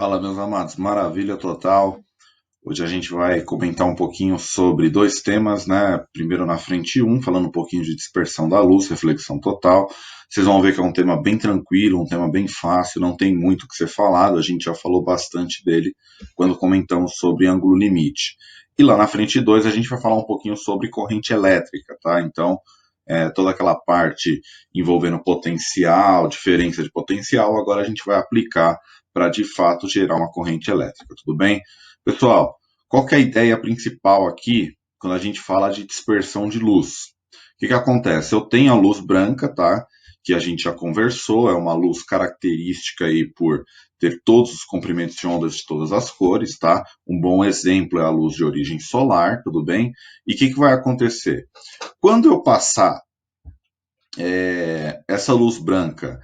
Fala, meus amados, maravilha total. Hoje a gente vai comentar um pouquinho sobre dois temas, né? Primeiro na frente um, falando um pouquinho de dispersão da luz, reflexão total. Vocês vão ver que é um tema bem tranquilo, um tema bem fácil, não tem muito o que ser falado, a gente já falou bastante dele quando comentamos sobre ângulo limite. E lá na frente 2 a gente vai falar um pouquinho sobre corrente elétrica, tá? Então, toda aquela parte envolvendo potencial, diferença de potencial, agora a gente vai aplicar para de fato gerar uma corrente elétrica, tudo bem? Pessoal, qual que é a ideia principal aqui quando a gente fala de dispersão de luz? O que que acontece? Eu tenho a luz branca, tá? Que a gente já conversou, é uma luz característica aí por ter todos os comprimentos de ondas de todas as cores, tá? Um bom exemplo é a luz de origem solar, tudo bem? E o que que vai acontecer? Quando eu passar essa luz branca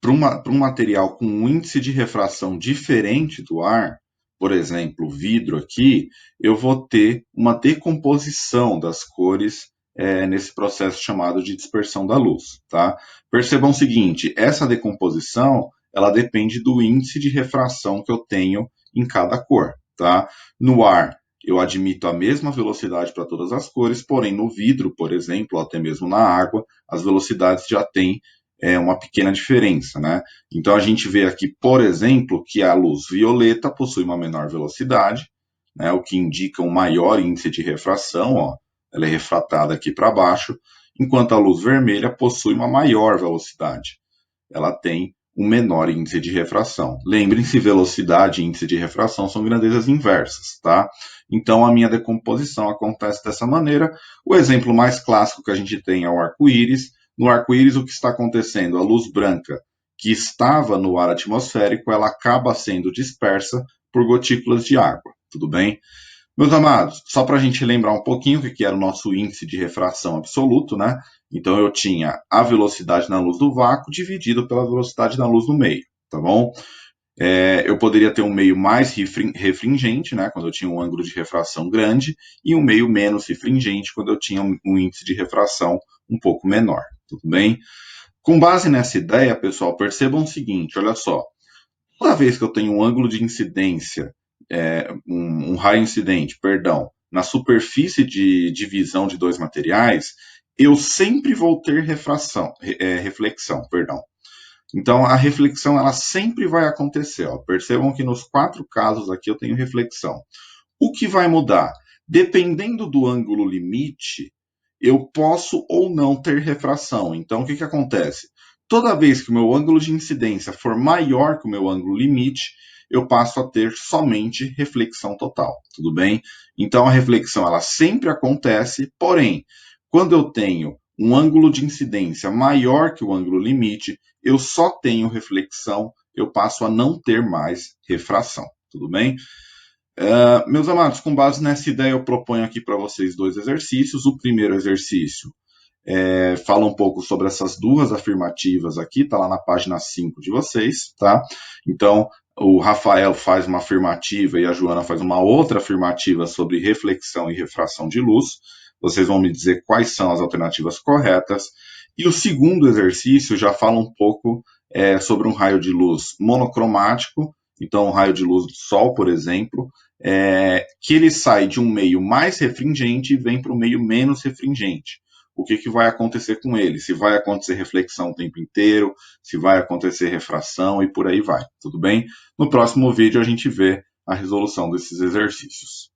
para um material com um índice de refração diferente do ar, por exemplo, vidro aqui, eu vou ter uma decomposição das cores nesse processo chamado de dispersão da luz, tá? Percebam o seguinte, essa decomposição, ela depende do índice de refração que eu tenho em cada cor, tá? No ar, eu admito a mesma velocidade para todas as cores, porém no vidro, por exemplo, ou até mesmo na água, as velocidades já têm uma pequena diferença, né? Então a gente vê aqui, por exemplo, que a luz violeta possui uma menor velocidade, né? O que indica um maior índice de refração, ó, ela é refratada aqui para baixo, enquanto a luz vermelha possui uma maior velocidade, ela tem um menor índice de refração. Lembrem-se, velocidade e índice de refração são grandezas inversas, tá? Então a minha decomposição acontece dessa maneira. O exemplo mais clássico que a gente tem é o arco-íris. No arco-íris, o que está acontecendo? A luz branca que estava no ar atmosférico, ela acaba sendo dispersa por gotículas de água, tudo bem? Meus amados, só para a gente lembrar um pouquinho o que era o nosso índice de refração absoluto, né? Então eu tinha a velocidade na luz do vácuo dividido pela velocidade na luz do meio, tá bom? Eu poderia ter um meio mais refringente, né, quando eu tinha um ângulo de refração grande, e um meio menos refringente, quando eu tinha um índice de refração um pouco menor, tudo bem? Com base nessa ideia, pessoal, percebam o seguinte, olha só, toda vez que eu tenho um ângulo de incidência, um raio incidente, perdão, na superfície de divisão de dois materiais, eu sempre vou ter reflexão, perdão. Então, a reflexão ela sempre vai acontecer. Ó. Percebam que nos 4 casos aqui eu tenho reflexão. O que vai mudar? Dependendo do ângulo limite, eu posso ou não ter refração. Então, o que, que acontece? Toda vez que o meu ângulo de incidência for maior que o meu ângulo limite, eu passo a ter somente reflexão total, tudo bem? Então, a reflexão ela sempre acontece, porém, quando eu tenho um ângulo de incidência maior que o ângulo limite, eu só tenho reflexão, eu passo a não ter mais refração, tudo bem? Meus amados, com base nessa ideia, eu proponho aqui para vocês 2 exercícios. O primeiro exercício fala um pouco sobre essas duas afirmativas aqui, está lá na página 5 de vocês, tá? Então, o Rafael faz uma afirmativa e a Joana faz uma outra afirmativa sobre reflexão e refração de luz. Vocês vão me dizer quais são as alternativas corretas. E o segundo exercício já fala um pouco sobre um raio de luz monocromático, então um raio de luz do Sol, por exemplo, que ele sai de um meio mais refringente e vem para o meio menos refringente. O que, que vai acontecer com ele? Se vai acontecer reflexão o tempo inteiro, se vai acontecer refração e por aí vai, tudo bem? No próximo vídeo a gente vê a resolução desses exercícios.